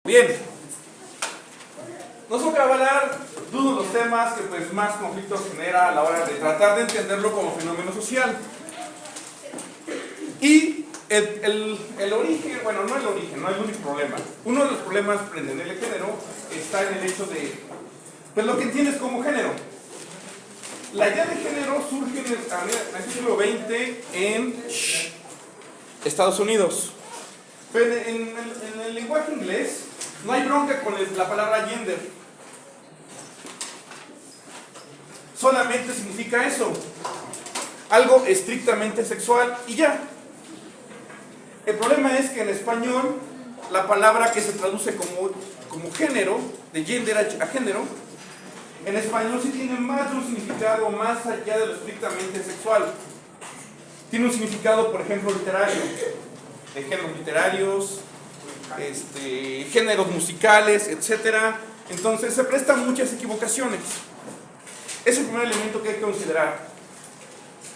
Bien, nos toca hablar de uno de los temas que pues más conflictos genera a la hora de tratar de entenderlo como fenómeno social. Y el origen, bueno, no el origen, no es el único problema. Uno de los problemas para entender el género está en el hecho de pues lo que entiendes como género. La idea de género surge en el siglo XX en Estados Unidos. Pero en el lenguaje inglés no hay bronca con la palabra gender. Solamente significa eso. Algo estrictamente sexual y ya. El problema es que en español la palabra que se traduce como género, de gender a género, en español sí tiene más de un significado más allá de lo estrictamente sexual. Tiene un significado, por ejemplo, literario, de géneros literarios, géneros musicales, etc. Entonces se prestan muchas equivocaciones. Es el primer elemento que hay que considerar.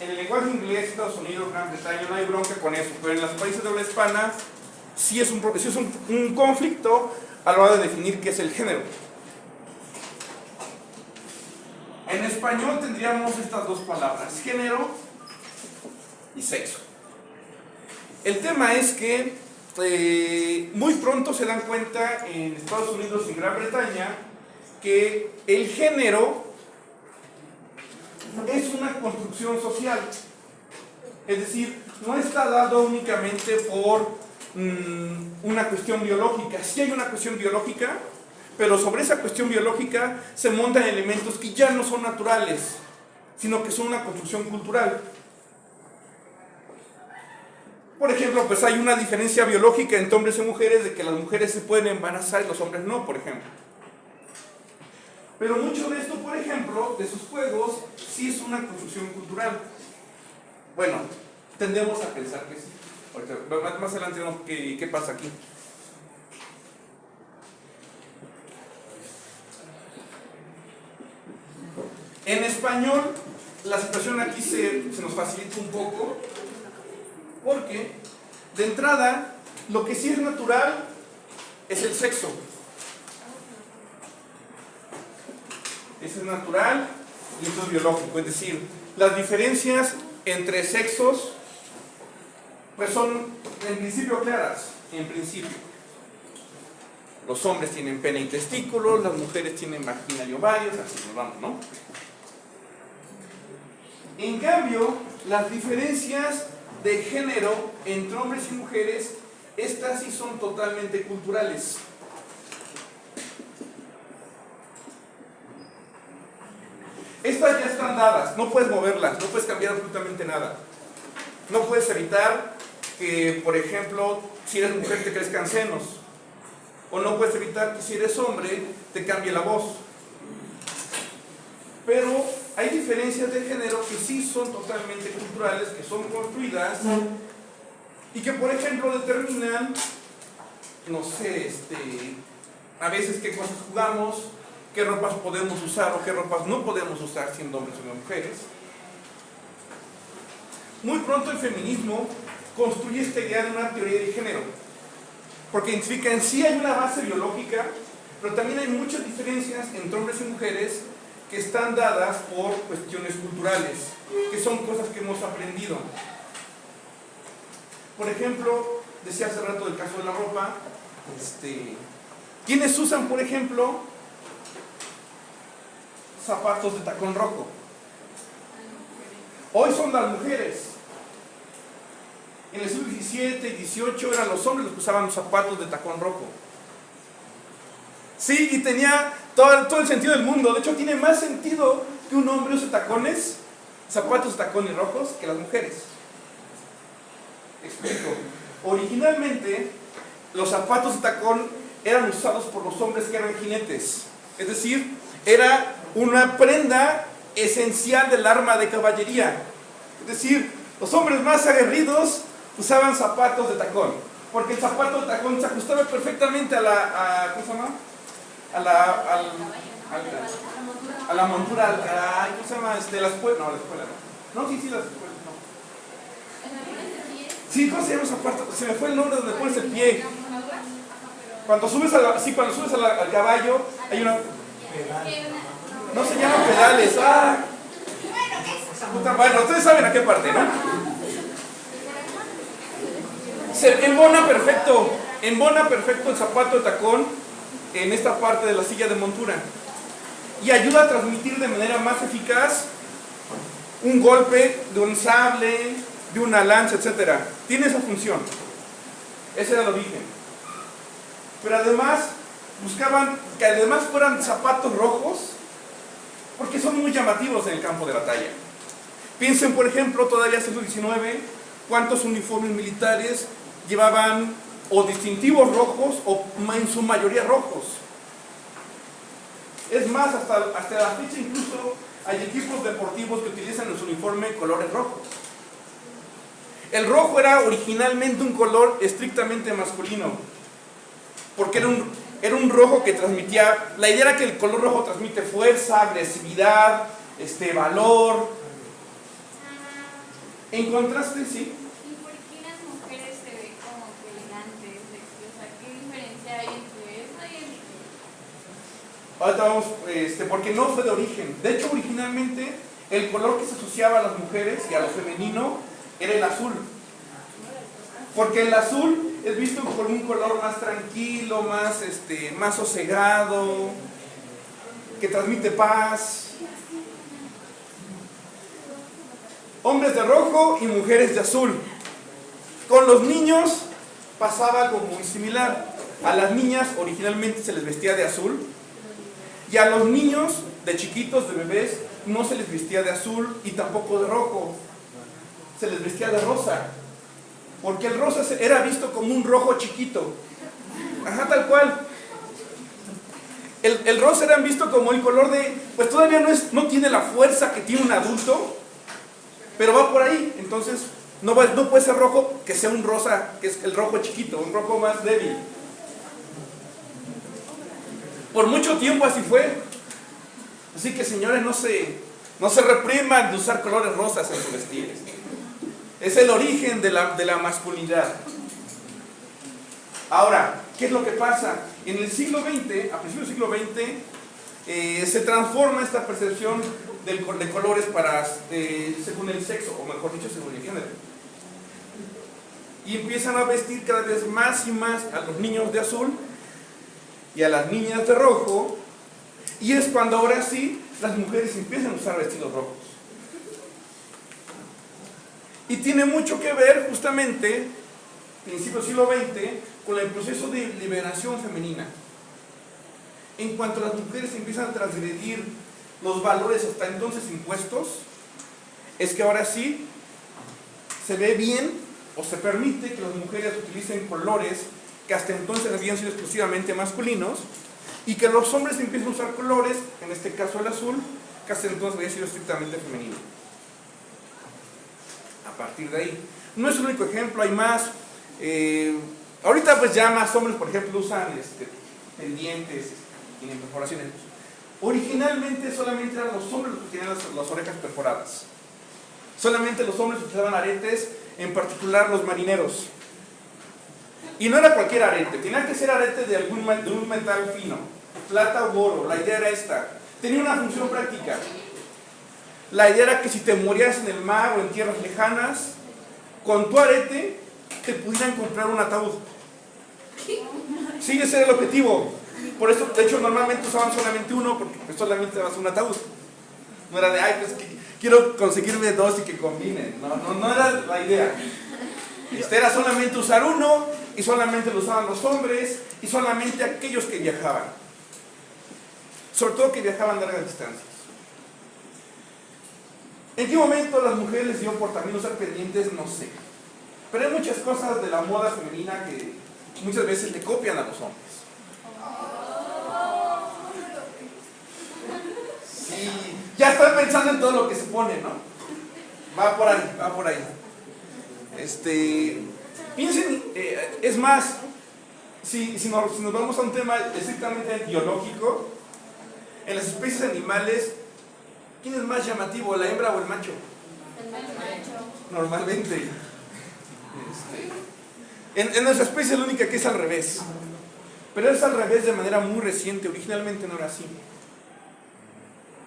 En el lenguaje inglés, Estados Unidos, Gran Bretaña, no hay bronca con eso, pero en los países de habla hispana sí es un conflicto a la hora de definir qué es el género. En español tendríamos estas dos palabras, género y sexo. El tema es que muy pronto se dan cuenta en Estados Unidos y Gran Bretaña que el género es una construcción social. Es decir, no está dado únicamente por una cuestión biológica. Sí hay una cuestión biológica, pero sobre esa cuestión biológica se montan elementos que ya no son naturales, sino que son una construcción cultural. Por ejemplo, pues hay una diferencia biológica entre hombres y mujeres de que las mujeres se pueden embarazar y los hombres no, por ejemplo. Pero mucho de esto, por ejemplo, de sus juegos, sí es una construcción cultural. Bueno, tendemos a pensar que sí. Ahorita, más adelante vemos qué pasa aquí. En español, la situación aquí se nos facilita un poco, porque, de entrada, lo que sí es natural es el sexo. Eso es natural y esto es biológico. Es decir, las diferencias entre sexos pues son en principio claras. En principio. Los hombres tienen pene y testículos, las mujeres tienen vagina y ovarios, así nos vamos, ¿no? En cambio, las diferencias de género entre hombres y mujeres, estas sí son totalmente culturales. Estas ya están dadas, no puedes moverlas, no puedes cambiar absolutamente nada. No puedes evitar que, por ejemplo, si eres mujer te crezcan senos. O no puedes evitar que si eres hombre te cambie la voz. Pero hay diferencias de género que sí son totalmente culturales, que son construidas y que, por ejemplo, determinan, no sé, a veces qué cosas jugamos, qué ropas podemos usar o qué ropas no podemos usar siendo hombres o mujeres. Muy pronto el feminismo construye esta idea de una teoría de género, porque identifica en sí hay una base biológica, pero también hay muchas diferencias entre hombres y mujeres que están dadas por cuestiones culturales, que son cosas que hemos aprendido. Por ejemplo, decía hace rato del caso de la ropa, ¿quiénes usan, por ejemplo, zapatos de tacón rojo? Hoy son las mujeres. En el siglo XVII y XVIII eran los hombres los que usaban los zapatos de tacón rojo. Sí, y tenía todo el sentido del mundo. De hecho, tiene más sentido que un hombre use zapatos de tacones rojos, que las mujeres. Explico. Originalmente, los zapatos de tacón eran usados por los hombres que eran jinetes. Es decir, era una prenda esencial del arma de caballería. Es decir, los hombres más aguerridos usaban zapatos de tacón, porque el zapato de tacón se ajustaba perfectamente a la ¿cómo se llama? A la montura, ¿cómo se llama? La escuela, no, la escuela no. No, sí, la escuela, no. Sí, ¿cómo se llama esa parte? Se me fue el nombre donde pones el pie. Cuando subes al caballo, hay una... No se llaman pedales. Ah. Bueno, ustedes saben a qué parte, ¿no? Se embona perfecto el zapato de tacón en esta parte de la silla de montura. Y ayuda a transmitir de manera más eficaz un golpe de un sable, de una lanza, etc. Tiene esa función. Ese era el origen. Pero además, buscaban que además fueran zapatos rojos, porque son muy llamativos en el campo de batalla. Piensen, por ejemplo, todavía siglo XIX, cuántos uniformes militares llevaban o distintivos rojos o en su mayoría rojos. Es más, hasta la fecha incluso hay equipos deportivos que utilizan en su uniforme colores rojos. El rojo era originalmente un color estrictamente masculino, porque era un rojo que transmitía, la idea era que el color rojo transmite fuerza, agresividad, valor. En contraste, sí. ¿Y por qué las mujeres se ven como que elegantes, sexy? O sea, ¿qué diferencia hay entre eso y el...? Ahorita vamos, porque no fue de origen. De hecho, originalmente, el color que se asociaba a las mujeres y a lo femenino era el azul. Porque el azul es visto como un color más tranquilo, más sosegado, que transmite paz. Hombres de rojo y mujeres de azul. Con los niños pasaba algo muy similar. A las niñas originalmente se les vestía de azul, y a los niños de chiquitos, de bebés, no se les vestía de azul y tampoco de rojo. Se les vestía de rosa, porque el rosa era visto como un rojo chiquito. Ajá, tal cual. El rosa era visto como el color de, pues todavía no tiene la fuerza que tiene un adulto, pero va por ahí. Entonces no puede ser rojo que sea un rosa, que es el rojo chiquito, un rojo más débil. Por mucho tiempo así fue. Así que, señores, no se repriman de usar colores rosas en sus vestidos. Es el origen de la masculinidad. Ahora, ¿qué es lo que pasa? En el siglo XX, a principios del siglo XX, se transforma esta percepción de colores según el sexo, o mejor dicho, según el género. Y empiezan a vestir cada vez más y más a los niños de azul y a las niñas de rojo, y es cuando ahora sí las mujeres empiezan a usar vestidos rojos. Y tiene mucho que ver justamente, principios del siglo XX, con el proceso de liberación femenina. En cuanto las mujeres empiezan a transgredir los valores hasta entonces impuestos, es que ahora sí se ve bien o se permite que las mujeres utilicen colores que hasta entonces habían sido exclusivamente masculinos, y que los hombres empiezan a usar colores, en este caso el azul, que hasta entonces había sido estrictamente femenino. A partir de ahí, no es el único ejemplo, hay más. Ahorita pues ya más hombres, por ejemplo, usan pendientes, tienen perforaciones. Originalmente solamente eran los hombres los que tenían las orejas perforadas. Solamente los hombres utilizaban aretes, en particular los marineros. Y no era cualquier arete, tenía que ser arete de un metal fino, plata o oro. La idea era esta. Tenía una función práctica. La idea era que si te morías en el mar o en tierras lejanas, con tu arete te pudieran comprar un ataúd. Sí, ese era el objetivo. Por eso, de hecho, normalmente usaban solamente uno, porque pues, solamente dabas un ataúd. No era de, pues quiero conseguirme dos y que combinen. No era la idea. Era solamente usar uno, y solamente lo usaban los hombres, y solamente aquellos que viajaban. Sobre todo que viajaban largas distancias. ¿En qué momento las mujeres les dio por también usar pendientes? No sé. Pero hay muchas cosas de la moda femenina que muchas veces le copian a los hombres. Sí, ya están pensando en todo lo que se pone, ¿no? Va por ahí. Piensen, es más, si nos vamos a un tema estrictamente biológico, en las especies animales, ¿quién es más llamativo, la hembra o el macho? El macho. Normalmente. En nuestra especie es la única que es al revés. Pero es al revés de manera muy reciente, originalmente no era así.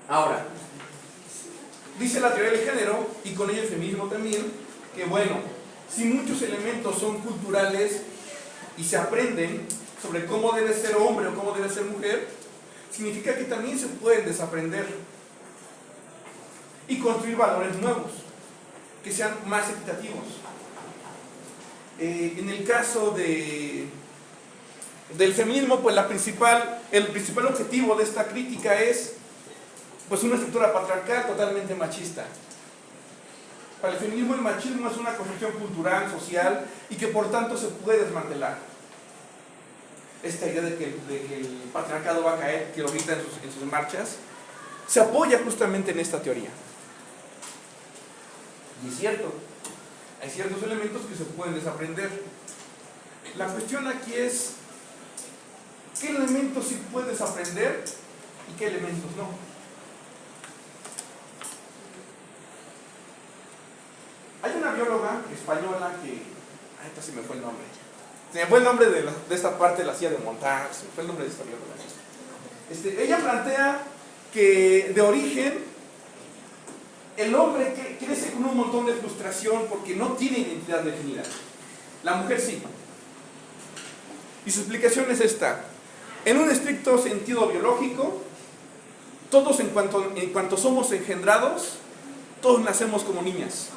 Ahora, dice la teoría del género, y con ella el feminismo también, que bueno, si muchos elementos son culturales y se aprenden sobre cómo debe ser hombre o cómo debe ser mujer, significa que también se pueden desaprender y construir valores nuevos, que sean más equitativos. En el caso del feminismo, pues el principal objetivo de esta crítica es pues una estructura patriarcal totalmente machista. Para el feminismo el machismo es una construcción cultural, social, y que por tanto se puede desmantelar. Esta idea de que el patriarcado va a caer, que lo grita en sus marchas, se apoya justamente en esta teoría. Y es cierto, hay ciertos elementos que se pueden desaprender. La cuestión aquí es, ¿qué elementos sí puedes aprender y qué elementos no? Hay una bióloga española que... ahorita se me fue el nombre. Se me fue el nombre de esta parte de la silla de montar. Se me fue el nombre de esta bióloga. Ella plantea que de origen el hombre crece con un montón de frustración porque no tiene identidad definida. La mujer sí. Y su explicación es esta. En un estricto sentido biológico, todos en cuanto somos engendrados, todos nacemos como niñas.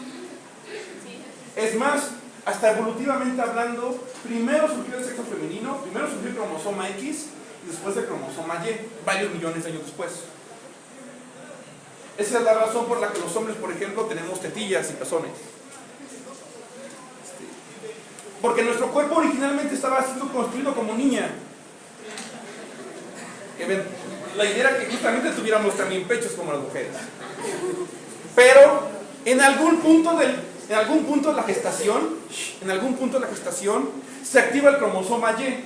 Es más, hasta evolutivamente hablando, primero surgió el sexo femenino, primero surgió el cromosoma X y después el cromosoma Y, varios millones de años después. Esa es la razón por la que los hombres, por ejemplo, tenemos tetillas y pezones. Porque nuestro cuerpo originalmente estaba siendo construido como niña. La idea era que justamente tuviéramos también pechos como las mujeres. Pero en algún punto de la gestación, se activa el cromosoma Y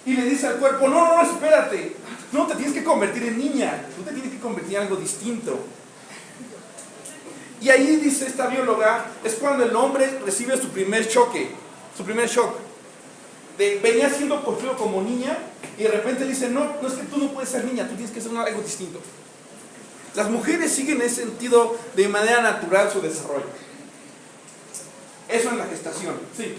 y le dice al cuerpo, no, espérate, no te tienes que convertir en niña, tú te tienes que convertir en algo distinto. Y ahí dice esta bióloga, es cuando el hombre recibe su primer shock. Venía siendo construido como niña y de repente dice, no es que tú no puedes ser niña, tú tienes que ser algo distinto. Las mujeres siguen en ese sentido de manera natural su desarrollo. Eso en la gestación, sí.